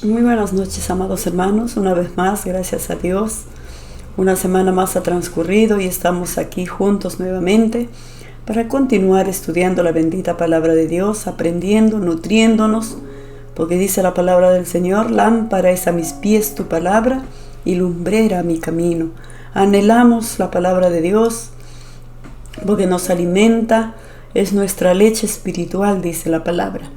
Muy buenas noches, amados hermanos. Una vez más, gracias a Dios. Una semana más ha transcurrido y estamos aquí juntos nuevamente para continuar estudiando la bendita palabra de Dios, aprendiendo, nutriéndonos, porque dice la palabra del Señor: lámpara es a mis pies tu palabra y lumbrera a mi camino. Anhelamos la palabra de Dios porque nos alimenta, es nuestra leche espiritual, dice la palabra.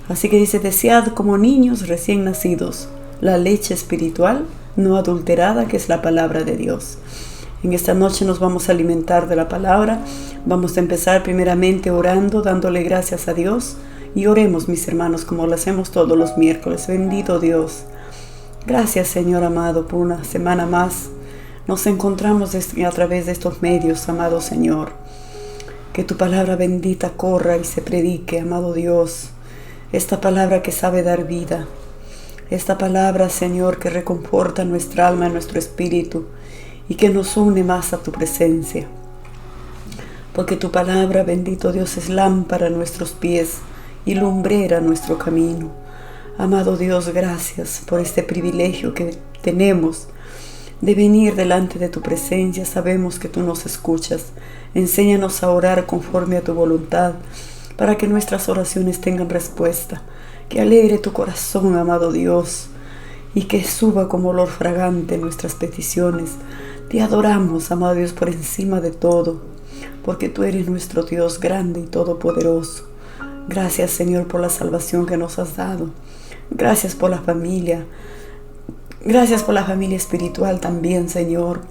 Así que dice: desead como niños recién nacidos la leche espiritual no adulterada, que es la palabra de Dios. En esta noche nos vamos a alimentar de la palabra. Vamos a empezar primeramente orando, dándole gracias a Dios. Y oremos, mis hermanos, como lo hacemos todos los miércoles. Bendito Dios. Gracias, Señor amado, por una semana más. Nos encontramos a través de estos medios, amado Señor. Que tu palabra bendita corra y se predique, amado Dios. Esta palabra que sabe dar vida. Esta palabra, Señor, que reconforta nuestra alma y nuestro espíritu y que nos une más a tu presencia. Porque tu palabra, bendito Dios, es lámpara a nuestros pies y lumbrera a nuestro camino. Amado Dios, gracias por este privilegio que tenemos de venir delante de tu presencia. Sabemos que tú nos escuchas. Enséñanos a orar conforme a tu voluntad, para que nuestras oraciones tengan respuesta, que alegre tu corazón, amado Dios, y que suba como olor fragante nuestras peticiones. Te adoramos, amado Dios, por encima de todo, porque tú eres nuestro Dios grande y todopoderoso. Gracias, Señor, por la salvación que nos has dado. Gracias por la familia. Gracias por la familia espiritual también, Señor.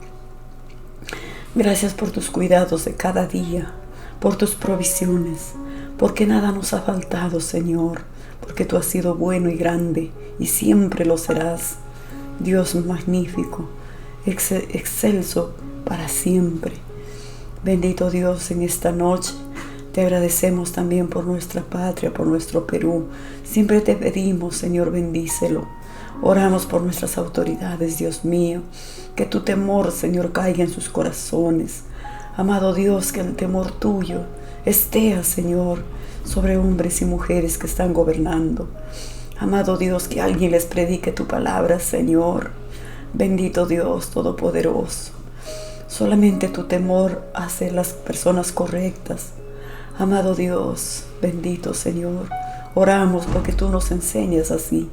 Gracias por tus cuidados de cada día, por tus provisiones, porque nada nos ha faltado, Señor, porque tú has sido bueno y grande y siempre lo serás. Dios magnífico, excelso para siempre. Bendito Dios, en esta noche te agradecemos también por nuestra patria, por nuestro Perú. Siempre te pedimos, Señor, bendícelo. Oramos por nuestras autoridades, Dios mío, que tu temor, Señor, caiga en sus corazones. Amado Dios, que el temor tuyo esté, Señor, sobre hombres y mujeres que están gobernando. Amado Dios, que alguien les predique tu palabra, Señor. Bendito Dios todopoderoso. Solamente tu temor hace las personas correctas. Amado Dios, bendito Señor. Oramos porque tú nos enseñas así.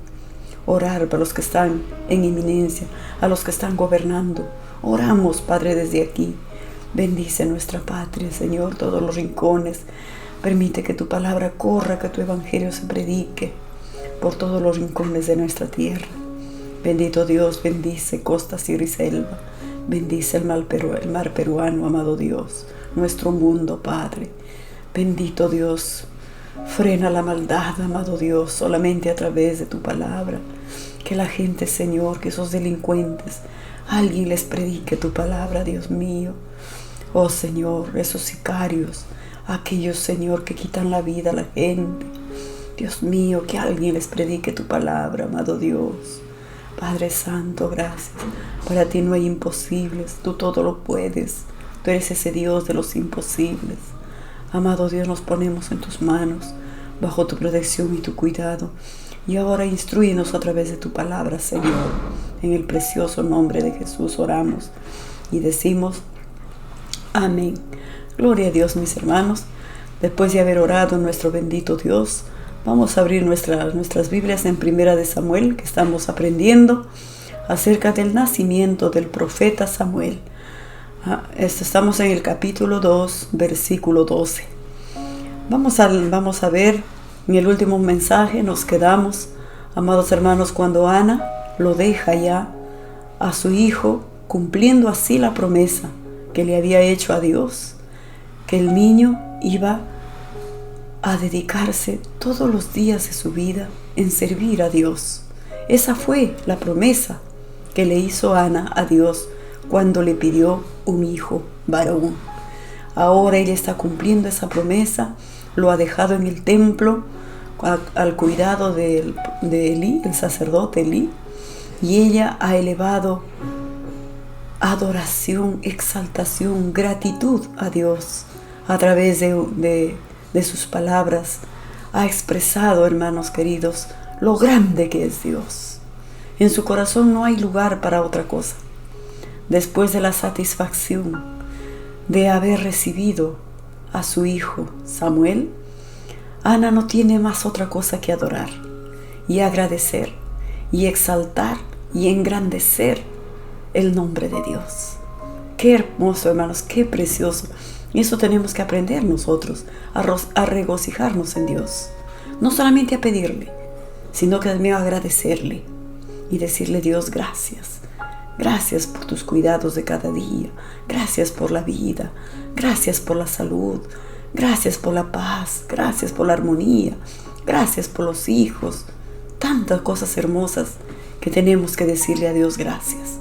Orar para los que están en eminencia, a los que están gobernando. Oramos, Padre, desde aquí. Bendice nuestra patria, Señor, todos los rincones. Permite que tu palabra corra, que tu evangelio se predique por todos los rincones de nuestra tierra. Bendito Dios, bendice Costa, Sierra y Selva. Bendice el mar peruano, amado Dios, nuestro mundo, Padre. Bendito Dios, frena la maldad, amado Dios, solamente a través de tu palabra. Que la gente, Señor, que esos delincuentes, alguien les predique tu palabra, Dios mío. Oh Señor, esos sicarios, aquellos, Señor, que quitan la vida a la gente. Dios mío, que alguien les predique tu palabra, amado Dios. Padre Santo, gracias. Para ti no hay imposibles, tú todo lo puedes. Tú eres ese Dios de los imposibles. Amado Dios, nos ponemos en tus manos, bajo tu protección y tu cuidado. Y ahora instrúyenos a través de tu palabra, Señor. En el precioso nombre de Jesús oramos y decimos amén. Gloria a Dios, mis hermanos. Después de haber orado a nuestro bendito Dios, vamos a abrir nuestras Biblias en Primera de Samuel, que estamos aprendiendo acerca del nacimiento del profeta Samuel. Estamos en el capítulo 2, versículo 12. Vamos a ver, en el último mensaje nos quedamos, amados hermanos, cuando Ana lo deja ya a su hijo, cumpliendo así la promesa que le había hecho a Dios, que el niño iba a dedicarse todos los días de su vida en servir a Dios. Esa fue la promesa que le hizo Ana a Dios cuando le pidió un hijo varón. Ahora ella está cumpliendo esa promesa, lo ha dejado en el templo al cuidado de Elí, el sacerdote Elí, y ella ha elevado adoración, exaltación, gratitud a Dios a través de sus palabras. Ha expresado, hermanos queridos, lo grande que es Dios. En su corazón no hay lugar para otra cosa. Después de la satisfacción de haber recibido a su hijo Samuel, Ana no tiene más otra cosa que adorar y agradecer y exaltar y engrandecer el nombre de Dios. Qué hermoso, hermanos, qué precioso. Y eso tenemos que aprender nosotros, a regocijarnos en Dios. No solamente a pedirle, sino que también a agradecerle y decirle: Dios, gracias. Gracias por tus cuidados de cada día. Gracias por la vida. Gracias por la salud. Gracias por la paz. Gracias por la armonía. Gracias por los hijos. Tantas cosas hermosas que tenemos que decirle a Dios gracias.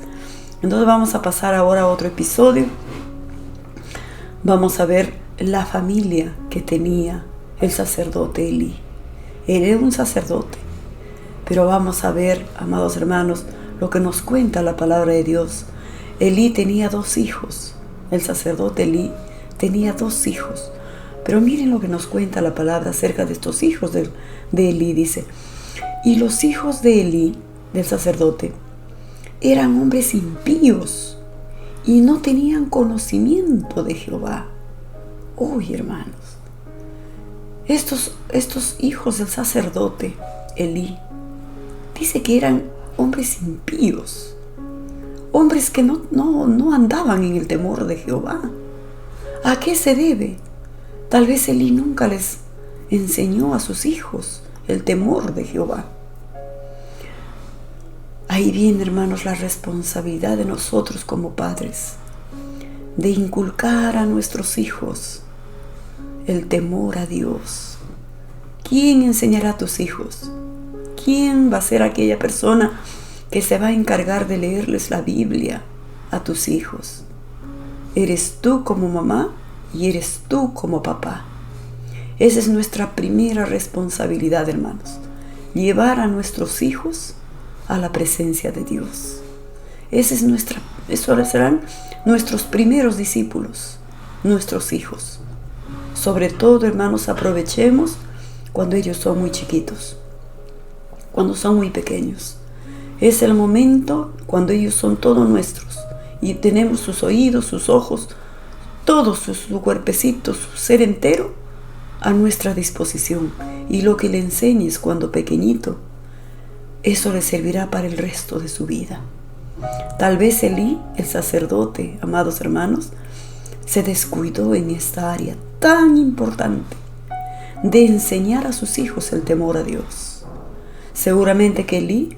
Entonces vamos a pasar ahora a otro episodio. Vamos a ver la familia que tenía el sacerdote Elí. Él era un sacerdote, pero vamos a ver, amados hermanos, lo que nos cuenta la palabra de Dios. Elí tenía 2 hijos. El sacerdote Elí tenía 2 hijos. Pero miren lo que nos cuenta la palabra acerca de estos hijos de Elí. Dice: y los hijos de Elí, del sacerdote, eran hombres impíos y no tenían conocimiento de Jehová. Uy, hermanos, estos hijos del sacerdote Elí, dice que eran hombres impíos, hombres que no andaban en el temor de Jehová. ¿A qué se debe? Tal vez Elí nunca les enseñó a sus hijos el temor de Jehová. Ahí viene, hermanos, la responsabilidad de nosotros como padres, de inculcar a nuestros hijos el temor a Dios. ¿Quién enseñará a tus hijos? ¿Quién va a ser aquella persona que se va a encargar de leerles la Biblia a tus hijos? Eres tú como mamá y eres tú como papá. Esa es nuestra primera responsabilidad, hermanos. Llevar a nuestros hijos a la presencia de Dios. Esos serán nuestros primeros discípulos, nuestros hijos. Sobre todo, hermanos, aprovechemos cuando ellos son muy chiquitos, cuando son muy pequeños. Es el momento cuando ellos son todos nuestros y tenemos sus oídos, sus ojos, todo su cuerpecito, su ser entero a nuestra disposición. Y lo que le enseñes cuando pequeñito, eso le servirá para el resto de su vida. Tal vez Elí, el sacerdote, amados hermanos, se descuidó en esta área tan importante de enseñar a sus hijos el temor a Dios. Seguramente que Elí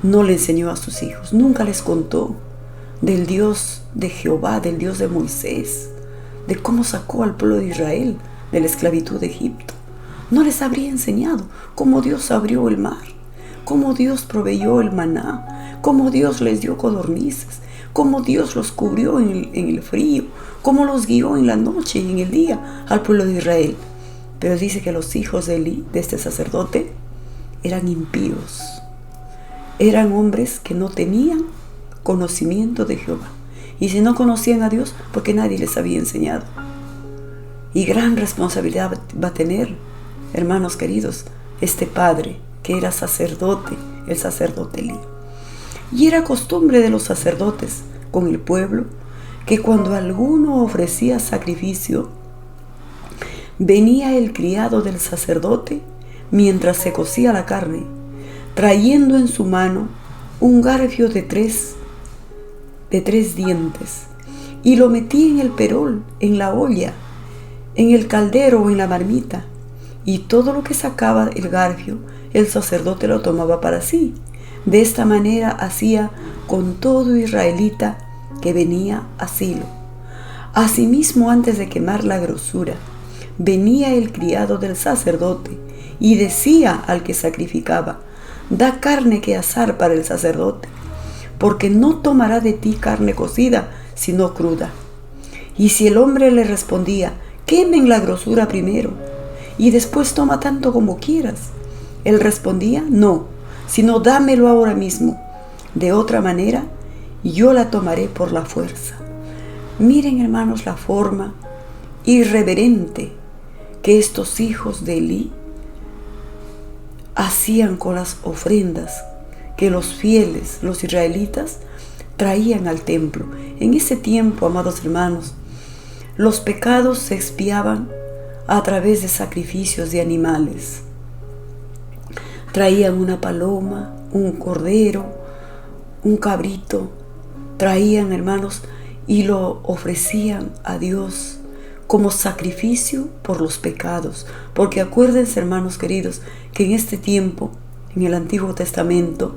no le enseñó a sus hijos, nunca les contó del Dios de Jehová, del Dios de Moisés, de cómo sacó al pueblo de Israel de la esclavitud de Egipto. No les habría enseñado cómo Dios abrió el mar, cómo Dios proveyó el maná, cómo Dios les dio codornices, cómo Dios los cubrió en el frío, cómo los guió en la noche y en el día al pueblo de Israel. Pero dice que los hijos de Elí, de este sacerdote, eran impíos. Eran hombres que no tenían conocimiento de Jehová. Y si no conocían a Dios, porque nadie les había enseñado. Y gran responsabilidad va a tener, hermanos queridos, este padre que era sacerdote, el sacerdote Elí. Y era costumbre de los sacerdotes con el pueblo que cuando alguno ofrecía sacrificio, venía el criado del sacerdote mientras se cocía la carne, trayendo en su mano un garfio de tres dientes, y lo metía en el perol, en la olla, en el caldero o en la marmita, y todo lo que sacaba el garfio, el sacerdote lo tomaba para sí. De esta manera hacía con todo israelita que venía a Silo. Asimismo, antes de quemar la grosura, venía el criado del sacerdote y decía al que sacrificaba: da carne que asar para el sacerdote, porque no tomará de ti carne cocida, sino cruda. Y si el hombre le respondía: quemen la grosura primero, y después toma tanto como quieras, él respondía: no, sino dámelo ahora mismo. De otra manera, yo la tomaré por la fuerza. Miren, hermanos, la forma irreverente que estos hijos de Elí hacían con las ofrendas que los fieles, los israelitas, traían al templo. En ese tiempo, amados hermanos, los pecados se expiaban a través de sacrificios de animales. Traían una paloma, un cordero, un cabrito, traían, hermanos, y lo ofrecían a Dios como sacrificio por los pecados. Porque acuérdense, hermanos queridos, que en este tiempo, en el Antiguo Testamento,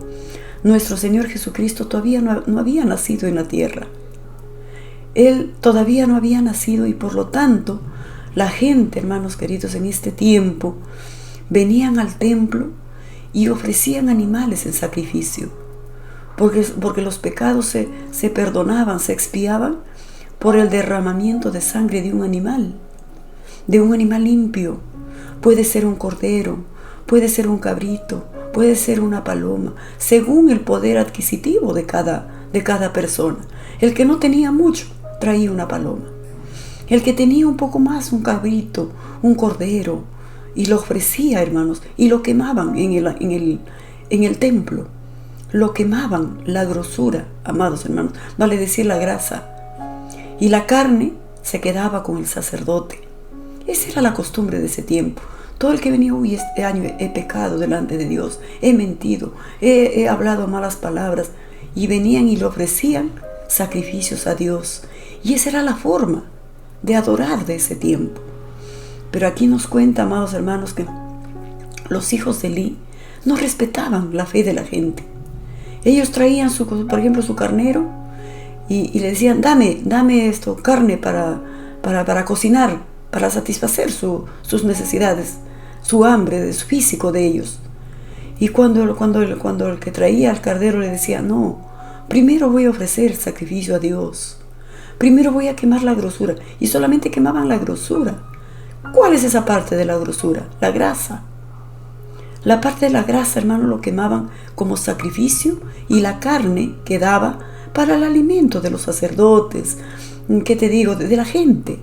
nuestro Señor Jesucristo todavía no había nacido en la tierra. Él todavía no había nacido y por lo tanto, la gente, hermanos queridos, en este tiempo, venían al templo y ofrecían animales en sacrificio. Porque los pecados se perdonaban, se expiaban por el derramamiento de sangre de un animal limpio. Puede ser un cordero, puede ser un cabrito, puede ser una paloma, según el poder adquisitivo de cada persona. El que no tenía mucho, traía una paloma. El que tenía un poco más, un cabrito, un cordero, y lo ofrecía, hermanos, y lo quemaban en el templo. Lo quemaban, la grosura, amados hermanos, vale decir la grasa. Y la carne se quedaba con el sacerdote. Esa era la costumbre de ese tiempo. Todo el que venía, uy, este año he pecado delante de Dios, he mentido, he hablado malas palabras, y venían y le ofrecían sacrificios a Dios. Y esa era la forma de adorar de ese tiempo. Pero aquí nos cuenta, amados hermanos, que los hijos de Eli no respetaban la fe de la gente. Ellos traían, por ejemplo, su carnero y le decían, dame carne para cocinar, para satisfacer sus necesidades, su hambre, su físico de ellos. Y cuando el que traía al carnero le decía, no, primero voy a ofrecer sacrificio a Dios, primero voy a quemar la grosura, y solamente quemaban la grosura. ¿Cuál es esa parte de la grosura? La grasa. La parte de la grasa, hermano, lo quemaban como sacrificio, y la carne quedaba para el alimento de los sacerdotes, ¿qué te digo?, de la gente.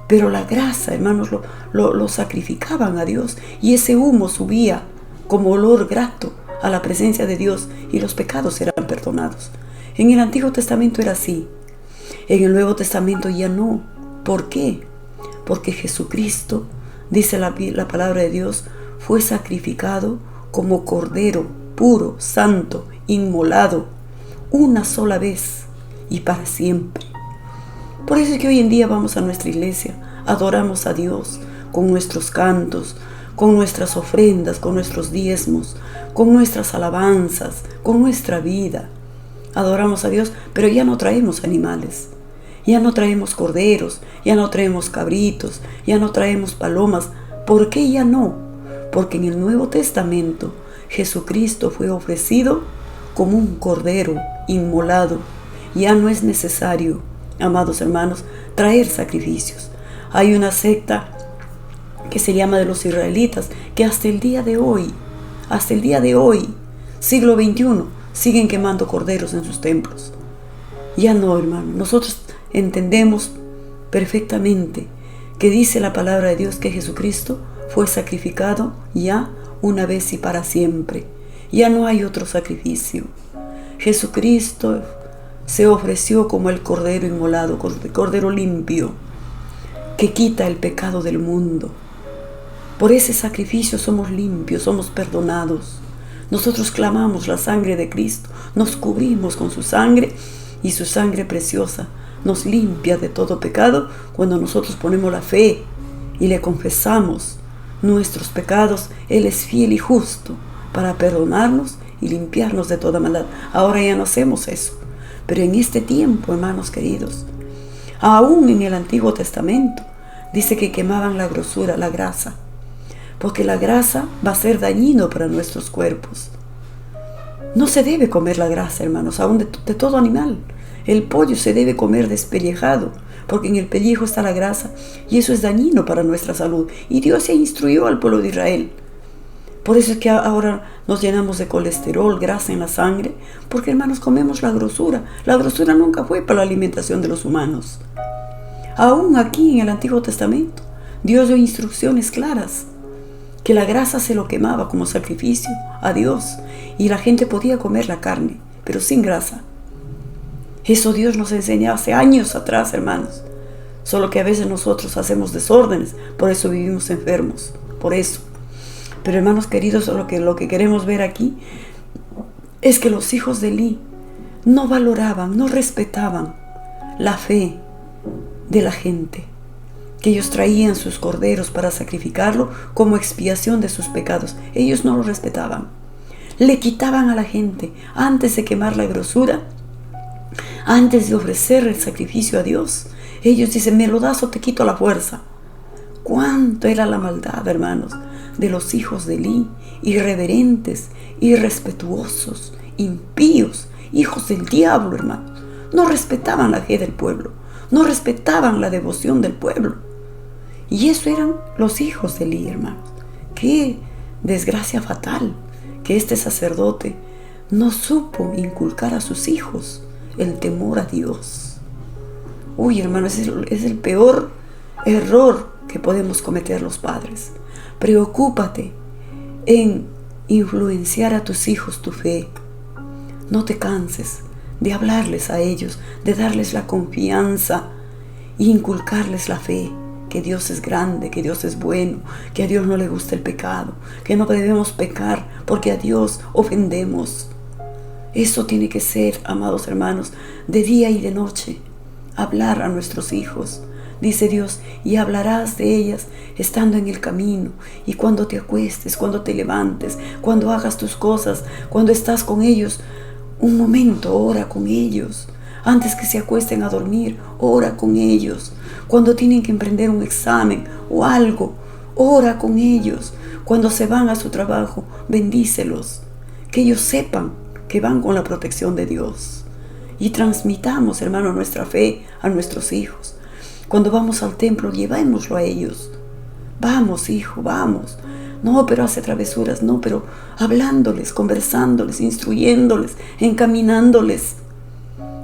Pero la grasa, hermanos, lo sacrificaban a Dios, y ese humo subía como olor grato a la presencia de Dios, y los pecados eran perdonados. En el Antiguo Testamento era así. En el Nuevo Testamento ya no. ¿Por qué? Porque Jesucristo, dice la palabra de Dios, fue sacrificado como cordero puro, santo, inmolado, una sola vez y para siempre. Por eso es que hoy en día vamos a nuestra iglesia, adoramos a Dios con nuestros cantos, con nuestras ofrendas, con nuestros diezmos, con nuestras alabanzas, con nuestra vida. Adoramos a Dios, pero ya no traemos animales, ya no traemos corderos, ya no traemos cabritos, ya no traemos palomas. ¿Por qué ya no? Porque en el Nuevo Testamento Jesucristo fue ofrecido como un cordero inmolado. Ya no es necesario, amados hermanos, traer sacrificios. Hay una secta que se llama de los israelitas, que hasta el día de hoy, siglo XXI, siguen quemando corderos en sus templos. Ya no, hermano, nosotros entendemos perfectamente que dice la palabra de Dios que Jesucristo fue sacrificado ya una vez y para siempre. Ya no hay otro sacrificio. Jesucristo se ofreció como el cordero inmolado, el cordero limpio, que quita el pecado del mundo. Por ese sacrificio somos limpios, somos perdonados. Nosotros clamamos la sangre de Cristo, nos cubrimos con su sangre, y su sangre preciosa nos limpia de todo pecado cuando nosotros ponemos la fe y le confesamos nuestros pecados. Él es fiel y justo para perdonarnos y limpiarnos de toda maldad. Ahora ya no hacemos eso, pero en este tiempo, hermanos queridos, aún en el Antiguo Testamento, dice que quemaban la grosura, la grasa, porque la grasa va a ser dañino para nuestros cuerpos. No se debe comer la grasa, hermanos, aún de todo animal. El pollo se debe comer despellejado, porque en el pellejo está la grasa, y eso es dañino para nuestra salud. Y Dios se instruyó al pueblo de Israel. Por eso es que ahora nos llenamos de colesterol, grasa en la sangre, porque, hermanos, comemos la grosura. La grosura nunca fue para la alimentación de los humanos. Aún aquí en el Antiguo Testamento, Dios dio instrucciones claras, que la grasa se lo quemaba como sacrificio a Dios y la gente podía comer la carne, pero sin grasa. Eso Dios nos enseñó hace años atrás, hermanos. Solo que a veces nosotros hacemos desórdenes, por eso vivimos enfermos, por eso. Pero hermanos queridos, lo que queremos ver aquí es que los hijos de Elí no valoraban, no respetaban la fe de la gente, que ellos traían sus corderos para sacrificarlo como expiación de sus pecados. Ellos no lo respetaban. Le quitaban a la gente antes de quemar la grosura, antes de ofrecer el sacrificio a Dios. Ellos dicen, me lo das o te quito la fuerza. ¿Cuánto era la maldad, hermanos, de los hijos de Elí? Irreverentes, irrespetuosos, impíos, hijos del diablo, hermanos. No respetaban la fe del pueblo, no respetaban la devoción del pueblo. Y eso eran los hijos de Elí, hermanos. Qué desgracia fatal que este sacerdote no supo inculcar a sus hijos el temor a Dios. Uy, hermanos, es el peor error que podemos cometer los padres. Preocúpate en influenciar a tus hijos tu fe. No te canses de hablarles a ellos, de darles la confianza e inculcarles la fe, que Dios es grande, que Dios es bueno, que a Dios no le gusta el pecado, que no debemos pecar porque a Dios ofendemos. Eso tiene que ser, amados hermanos, de día y de noche, hablar a nuestros hijos. Dice Dios, y hablarás de ellas estando en el camino, y cuando te acuestes, cuando te levantes, cuando hagas tus cosas, cuando estás con ellos, un momento, ora con ellos. Antes que se acuesten a dormir, ora con ellos. Cuando tienen que emprender un examen o algo, ora con ellos. Cuando se van a su trabajo, bendícelos. Que ellos sepan que van con la protección de Dios. Y transmitamos, hermano, nuestra fe a nuestros hijos. Cuando vamos al templo, llevémoslo a ellos. Vamos, hijo, vamos. No, pero hace travesuras. No, pero hablándoles, conversándoles, instruyéndoles, encaminándoles.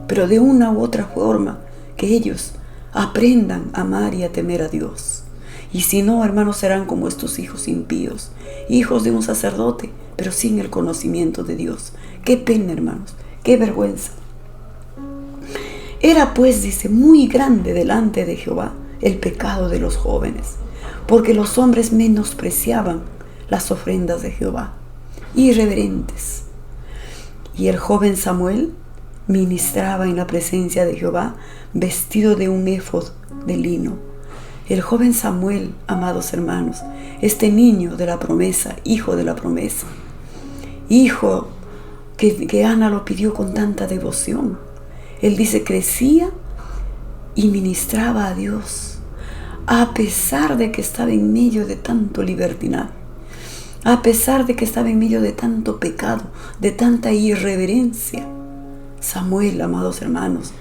Pero de una u otra forma, que ellos aprendan a amar y a temer a Dios. Y si no, hermanos, serán como estos hijos impíos, hijos de un sacerdote, pero sin el conocimiento de Dios. Qué pena, hermanos, qué vergüenza. Era pues, dice, muy grande delante de Jehová el pecado de los jóvenes, porque los hombres menospreciaban las ofrendas de Jehová, irreverentes. Y el joven Samuel ministraba en la presencia de Jehová vestido de un éfod de lino. El joven Samuel, amados hermanos, este niño de la promesa, hijo de la promesa, hijo que Ana lo pidió con tanta devoción. Él dice, crecía y ministraba a Dios, a pesar de que estaba en medio de tanto libertinaje, a pesar de que estaba en medio de tanto pecado, de tanta irreverencia. Samuel, amados hermanos,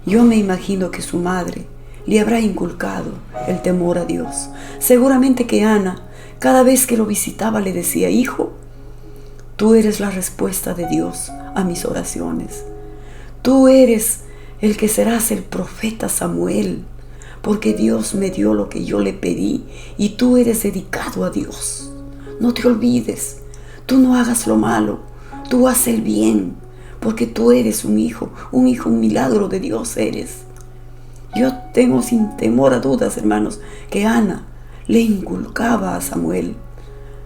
yo me imagino que su madre le habrá inculcado el temor a Dios. Seguramente que Ana, cada vez que lo visitaba, le decía, hijo, tú eres la respuesta de Dios a mis oraciones. Tú eres el que serás el profeta Samuel, porque Dios me dio lo que yo le pedí y tú eres dedicado a Dios. No te olvides, tú no hagas lo malo, tú haz el bien, porque tú eres un hijo, un milagro de Dios eres. Yo tengo sin temor a dudas, hermanos, que Ana le inculcaba a Samuel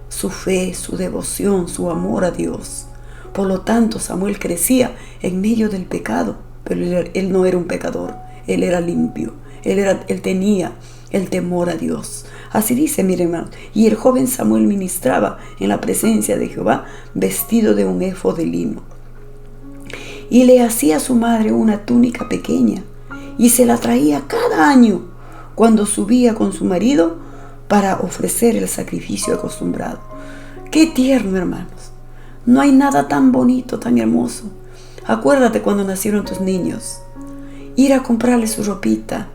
su fe, su devoción, su amor a Dios. Por lo tanto, Samuel crecía en medio del pecado, pero él no era un pecador, él era limpio, él tenía el temor a Dios. Así dice, miren, hermanos, y el joven Samuel ministraba en la presencia de Jehová vestido de un éfod de lino. Y le hacía a su madre una túnica pequeña y se la traía cada año cuando subía con su marido para ofrecer el sacrificio acostumbrado. ¡Qué tierno, hermanos! No hay nada tan bonito, tan hermoso. Acuérdate cuando nacieron tus niños. Ir a comprarles su ropita,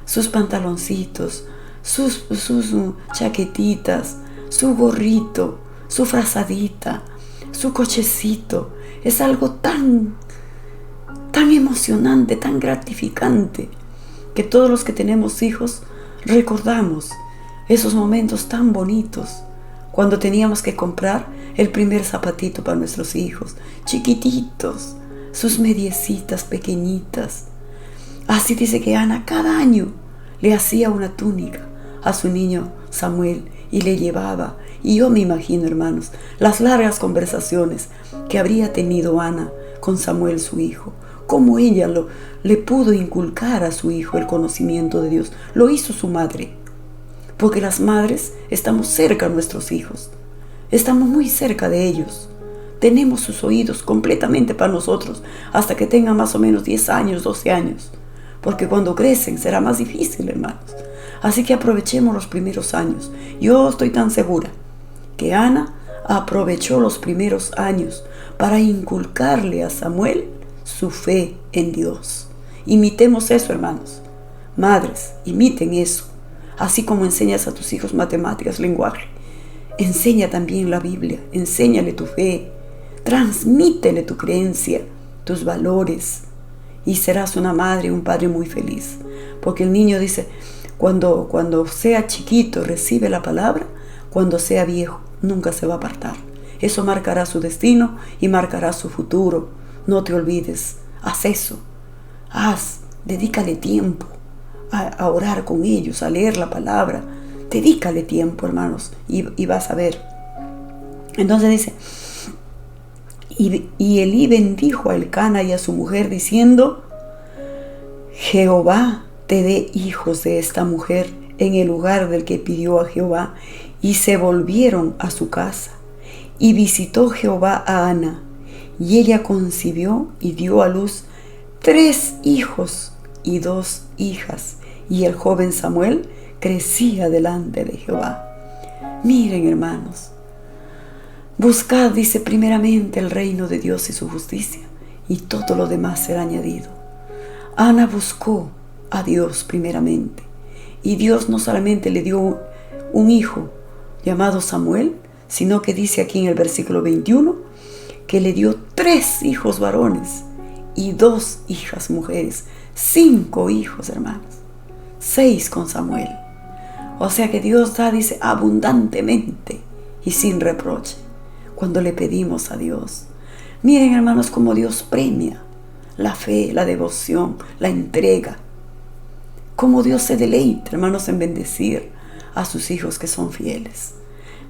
sus pantaloncitos, sus chaquetitas, su gorrito, su frazadita, su cochecito. Es algo tan emocionante, tan gratificante, que todos los que tenemos hijos recordamos esos momentos tan bonitos cuando teníamos que comprar el primer zapatito para nuestros hijos, chiquititos, sus mediecitas pequeñitas. Así dice que Ana cada año le hacía una túnica a su niño Samuel y le llevaba. Y yo me imagino, hermanos, las largas conversaciones que habría tenido Ana con Samuel, su hijo. Cómo ella le pudo inculcar a su hijo el conocimiento de Dios. Lo hizo su madre. Porque las madres estamos cerca a nuestros hijos. Estamos muy cerca de ellos. Tenemos sus oídos completamente para nosotros hasta que tengan más o menos 10 años, 12 años. Porque cuando crecen será más difícil, hermanos. Así que aprovechemos los primeros años. Yo estoy tan segura que Ana aprovechó los primeros años para inculcarle a Samuel su fe en Dios. Imitemos eso, hermanos. Madres, imiten eso. Así como enseñas a tus hijos matemáticas, lenguaje, enseña también la Biblia, enséñale tu fe, transmítele tu creencia, tus valores, y serás una madre y un padre muy feliz. Porque el niño dice, cuando sea chiquito recibe la palabra, cuando sea viejo nunca se va a apartar. Eso marcará su destino y marcará su futuro. No te olvides, haz eso, dedícale tiempo a orar con ellos, a leer la palabra. Dedícale tiempo, hermanos, y vas a ver. Entonces dice, y Elí bendijo a Elcana y a su mujer diciendo, Jehová te dé hijos de esta mujer en el lugar del que pidió a Jehová. Y se volvieron a su casa. Y visitó Jehová a Ana, y ella concibió y dio a luz 3 hijos y 2 hijas. Y el joven Samuel crecía delante de Jehová. Miren, hermanos, buscad, dice, primeramente el reino de Dios y su justicia, y todo lo demás será añadido. Ana buscó a Dios primeramente, y Dios no solamente le dio un hijo llamado Samuel, sino que dice aquí en el versículo 21 que le dio 3 hijos varones y 2 hijas mujeres, 5 hijos, hermanos, 6 con Samuel. O sea que Dios da, dice, abundantemente y sin reproche cuando le pedimos a Dios. Miren, hermanos, cómo Dios premia la fe, la devoción, la entrega. Cómo Dios se deleita, hermanos, en bendecir a sus hijos que son fieles.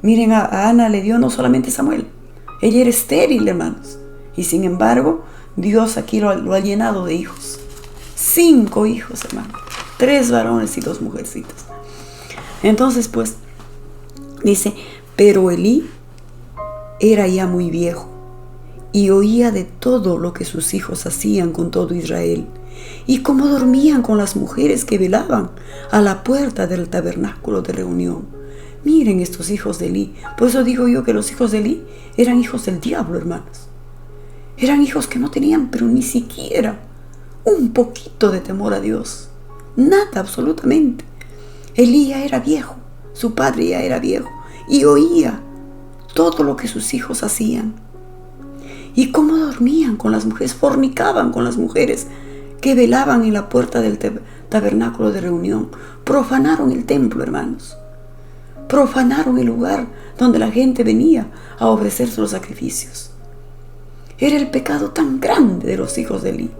Miren, a Ana le dio no solamente Samuel. Ella era estéril, hermanos. Y sin embargo, Dios aquí lo ha llenado de hijos. 5 hijos, hermanos. 3 varones y 2 mujercitas. Entonces, pues, dice, pero Elí era ya muy viejo y oía de todo lo que sus hijos hacían con todo Israel y cómo dormían con las mujeres que velaban a la puerta del tabernáculo de reunión. Miren estos hijos de Elí. Por eso digo yo que los hijos de Elí eran hijos del diablo, hermanos. Eran hijos que no tenían, pero ni siquiera un poquito de temor a Dios. Nada, absolutamente. Elí ya era viejo, su padre ya era viejo, y oía todo lo que sus hijos hacían. Y cómo dormían con las mujeres, fornicaban con las mujeres que velaban en la puerta del tabernáculo de reunión. Profanaron el templo, hermanos. Profanaron el lugar donde la gente venía a ofrecerse los sacrificios. Era el pecado tan grande de los hijos de Elí,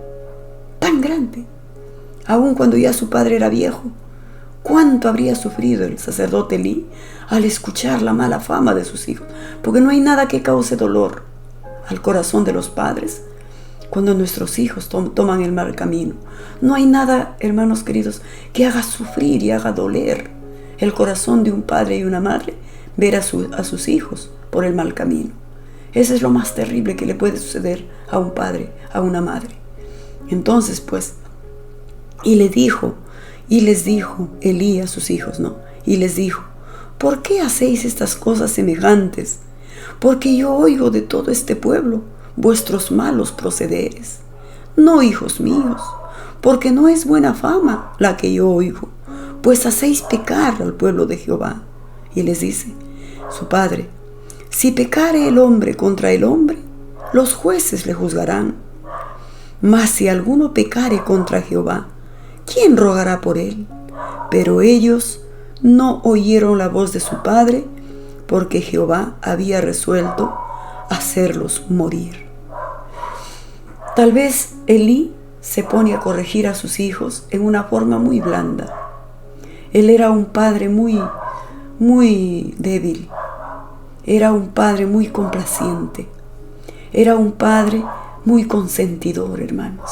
tan grande. Aun cuando ya su padre era viejo, ¿cuánto habría sufrido el sacerdote Elí al escuchar la mala fama de sus hijos? Porque no hay nada que cause dolor al corazón de los padres cuando nuestros hijos toman el mal camino. No hay nada, hermanos queridos, que haga sufrir y haga doler el corazón de un padre y una madre ver a sus hijos por el mal camino. Eso es lo más terrible que le puede suceder a un padre, a una madre. Entonces, pues, y les dijo Elí a sus hijos, ¿no? Y les dijo, ¿por qué hacéis estas cosas semejantes? Porque yo oigo de todo este pueblo vuestros malos procederes. No, hijos míos, porque no es buena fama la que yo oigo, pues hacéis pecar al pueblo de Jehová. Y les dice su padre, si pecare el hombre contra el hombre, los jueces le juzgarán. Mas si alguno pecare contra Jehová, ¿quién rogará por él? Pero ellos no oyeron la voz de su padre, porque Jehová había resuelto hacerlos morir. Tal vez Elí se pone a corregir a sus hijos en una forma muy blanda. Él era un padre muy débil. Era un padre muy complaciente. Era un padre muy consentidor, hermanos.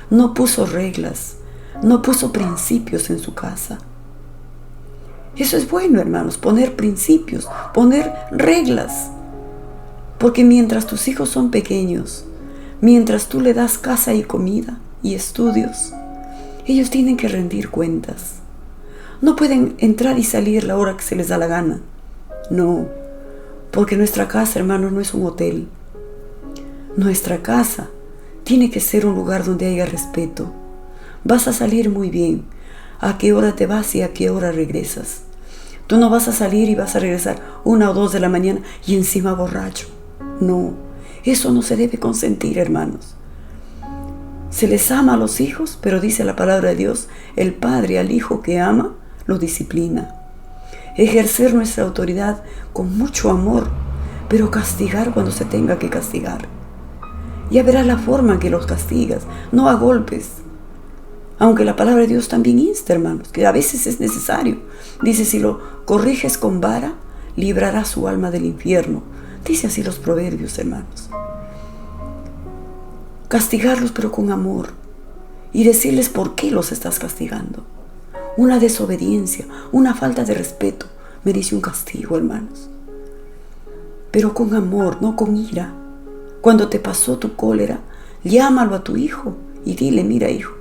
No puso reglas, no puso principios en su casa. Eso es bueno, hermanos, poner principios, poner reglas. Porque mientras tus hijos son pequeños, mientras tú le das casa y comida y estudios, ellos tienen que rendir cuentas. No pueden entrar y salir la hora que se les da la gana. No, porque nuestra casa, hermanos, no es un hotel. Nuestra casa tiene que ser un lugar donde haya respeto. Vas a salir muy bien. ¿A qué hora te vas y a qué hora regresas? Tú no vas a salir y vas a regresar 1 o 2 de la mañana y encima borracho. No, eso no se debe consentir, hermanos. Se les ama a los hijos, pero dice la palabra de Dios, el padre al hijo que ama, lo disciplina. Ejercer nuestra autoridad con mucho amor, pero castigar cuando se tenga que castigar. Ya verás la forma en que los castigas, no a golpes. Aunque la palabra de Dios también insta, hermanos, que a veces es necesario. Dice, si lo corriges con vara, librará su alma del infierno. Dice así los proverbios, hermanos. Castigarlos pero con amor y decirles por qué los estás castigando. Una desobediencia, una falta de respeto merece un castigo, hermanos. Pero con amor, no con ira. Cuando te pasó tu cólera, llámalo a tu hijo y dile, mira hijo,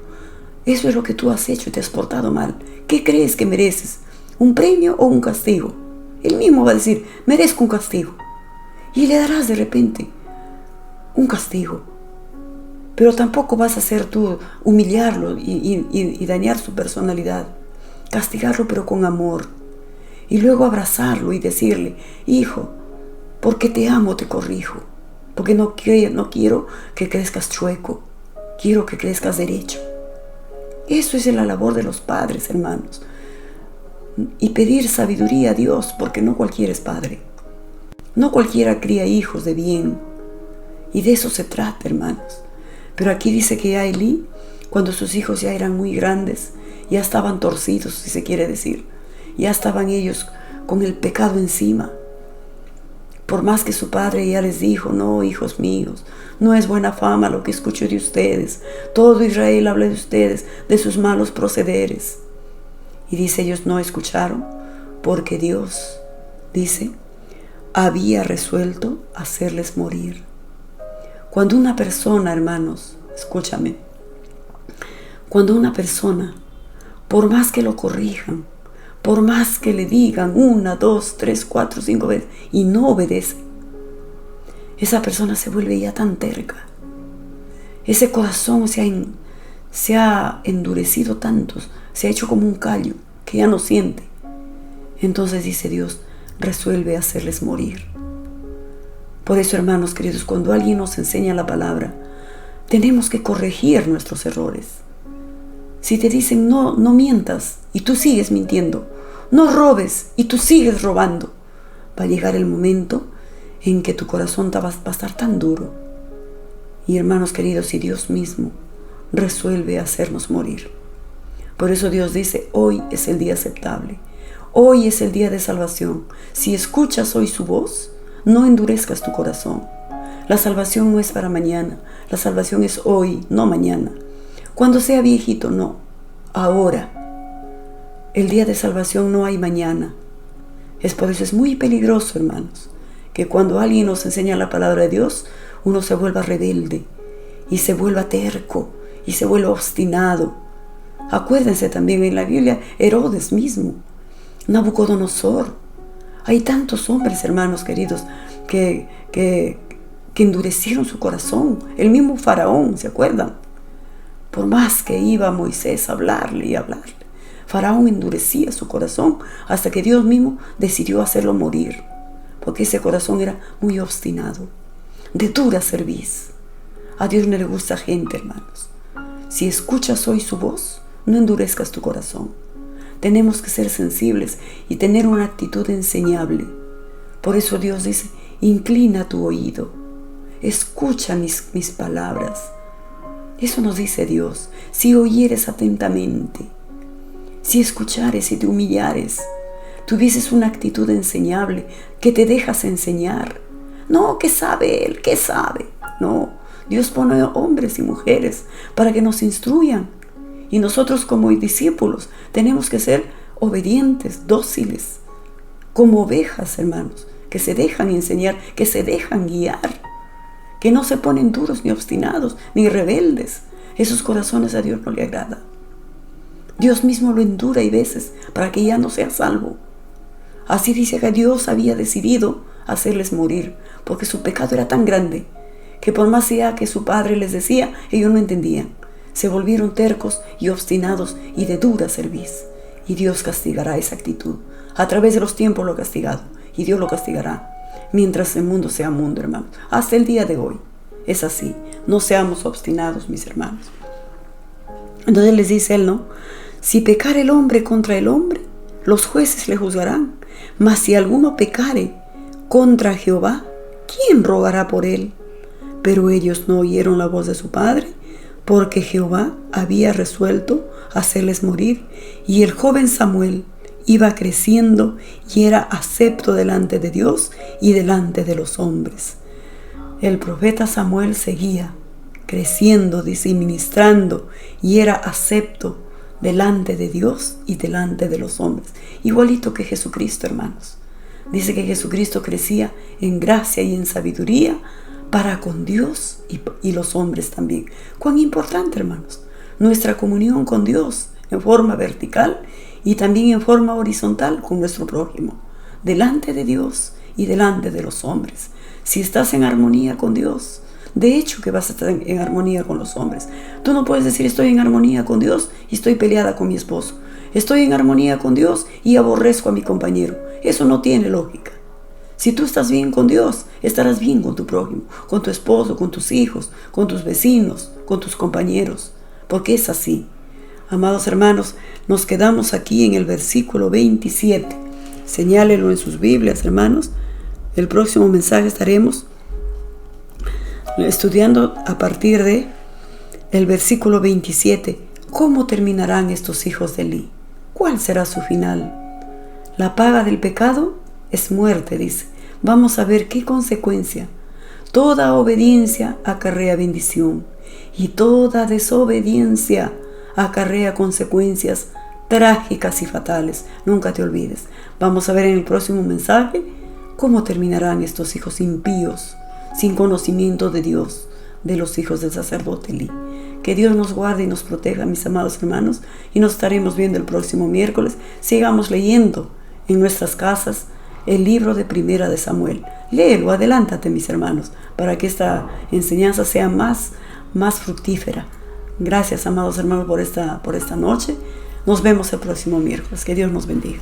eso es lo que tú has hecho y te has portado mal. ¿Qué crees que mereces? ¿Un premio o un castigo? Él mismo va a decir, merezco un castigo. Y le darás de repente un castigo. Pero tampoco vas a hacer tú humillarlo y dañar su personalidad. Castigarlo pero con amor. Y luego abrazarlo y decirle, hijo, porque te amo te corrijo. Porque no quiero que crezcas chueco. Quiero que crezcas derecho. Eso es la labor de los padres, hermanos. Y pedir sabiduría a Dios, porque no cualquiera es padre. No cualquiera cría hijos de bien. Y de eso se trata, hermanos. Pero aquí dice que ya Elí, cuando sus hijos ya eran muy grandes, ya estaban torcidos, si se quiere decir. Ya estaban ellos con el pecado encima. Por más que su padre ya les dijo, no, hijos míos, no es buena fama lo que escucho de ustedes. Todo Israel habla de ustedes, de sus malos procederes. Y dice, ellos no escucharon, porque Dios, dice, había resuelto hacerles morir. Cuando una persona, hermanos, escúchame, cuando una persona, por más que lo corrijan, por más que le digan 1, 2, 3, 4, 5 veces y no obedece, esa persona se vuelve ya tan terca. Ese corazón se ha endurecido tanto, se ha hecho como un callo que ya no siente. Entonces dice Dios, resuelve hacerles morir. Por eso, hermanos queridos, cuando alguien nos enseña la palabra, tenemos que corregir nuestros errores. Si te dicen no mientas y tú sigues mintiendo, no robes y tú sigues robando, va a llegar el momento en que tu corazón va a estar tan duro. Y hermanos queridos, si Dios mismo resuelve hacernos morir. Por eso Dios dice, hoy es el día aceptable, hoy es el día de salvación. Si escuchas hoy su voz, no endurezcas tu corazón. La salvación no es para mañana, la salvación es hoy, no mañana. Cuando sea viejito, no, ahora. El día de salvación no hay mañana. Por eso es muy peligroso, hermanos, que cuando alguien nos enseña la palabra de Dios, uno se vuelva rebelde y se vuelva terco y se vuelva obstinado. Acuérdense también en la Biblia, Herodes mismo, Nabucodonosor. Hay tantos hombres, hermanos queridos, que endurecieron su corazón. El mismo Faraón, ¿se acuerdan? Por más que iba Moisés a hablarle y hablarle, Faraón endurecía su corazón hasta que Dios mismo decidió hacerlo morir, porque ese corazón era muy obstinado, de dura cerviz. A Dios no le gusta gente, hermanos. Si escuchas hoy su voz, no endurezcas tu corazón. Tenemos que ser sensibles y tener una actitud enseñable. Por eso Dios dice, inclina tu oído, escucha mis palabras. Eso nos dice Dios. Si oyeres atentamente, si escuchares y te humillares, tuvieses una actitud enseñable, que te dejas enseñar. No, ¿qué sabe él? ¿Qué sabe? No, Dios pone hombres y mujeres para que nos instruyan. Y nosotros como discípulos tenemos que ser obedientes, dóciles, como ovejas, hermanos, que se dejan enseñar, que se dejan guiar, que no se ponen duros ni obstinados, ni rebeldes. Esos corazones a Dios no le agrada. Dios mismo lo endura y veces para que ya no sea salvo. Así dice que Dios había decidido hacerles morir, porque su pecado era tan grande, que por más allá que su padre les decía, ellos no entendían. Se volvieron tercos y obstinados y de dura cerviz. Y Dios castigará esa actitud. A través de los tiempos lo ha castigado, y Dios lo castigará. Mientras el mundo sea mundo, hermanos. Hasta el día de hoy. Es así. No seamos obstinados, mis hermanos. Entonces les dice él, ¿no? Si pecare el hombre contra el hombre, los jueces le juzgarán. Mas si alguno pecare contra Jehová, ¿quién rogará por él? Pero ellos no oyeron la voz de su padre, porque Jehová había resuelto hacerles morir. Y el joven Samuel iba creciendo y era acepto delante de Dios y delante de los hombres. El profeta Samuel seguía creciendo, dice, y ministrando, y era acepto delante de Dios y delante de los hombres. Igualito que Jesucristo, hermanos. Dice que Jesucristo crecía en gracia y en sabiduría para con Dios y los hombres también. Cuán importante, hermanos, nuestra comunión con Dios en forma vertical y también en forma horizontal con nuestro prójimo, delante de Dios y delante de los hombres. Si estás en armonía con Dios, de hecho que vas a estar en armonía con los hombres. Tú no puedes decir estoy en armonía con Dios y estoy peleada con mi esposo. Estoy en armonía con Dios y aborrezco a mi compañero. Eso no tiene lógica. Si tú estás bien con Dios, estarás bien con tu prójimo, con tu esposo, con tus hijos, con tus vecinos, con tus compañeros, porque es así. Amados hermanos, nos quedamos aquí en el versículo 27. Señálenlo en sus Biblias, hermanos. El próximo mensaje estaremos estudiando a partir de el versículo 27. ¿Cómo terminarán estos hijos de Eli? ¿Cuál será su final? La paga del pecado es muerte, dice. Vamos a ver qué consecuencia. Toda obediencia acarrea bendición y toda desobediencia acarrea consecuencias trágicas y fatales. Nunca te olvides. Vamos a ver en el próximo mensaje cómo terminarán estos hijos impíos, sin conocimiento de Dios, de los hijos del sacerdote Eli. Que Dios nos guarde y nos proteja, mis amados hermanos, y nos estaremos viendo el próximo miércoles. Sigamos leyendo en nuestras casas el libro de Primera de Samuel. Léelo, adelántate, mis hermanos, para que esta enseñanza sea más fructífera. Gracias, amados hermanos, por esta noche. Nos vemos el próximo miércoles. Que Dios nos bendiga.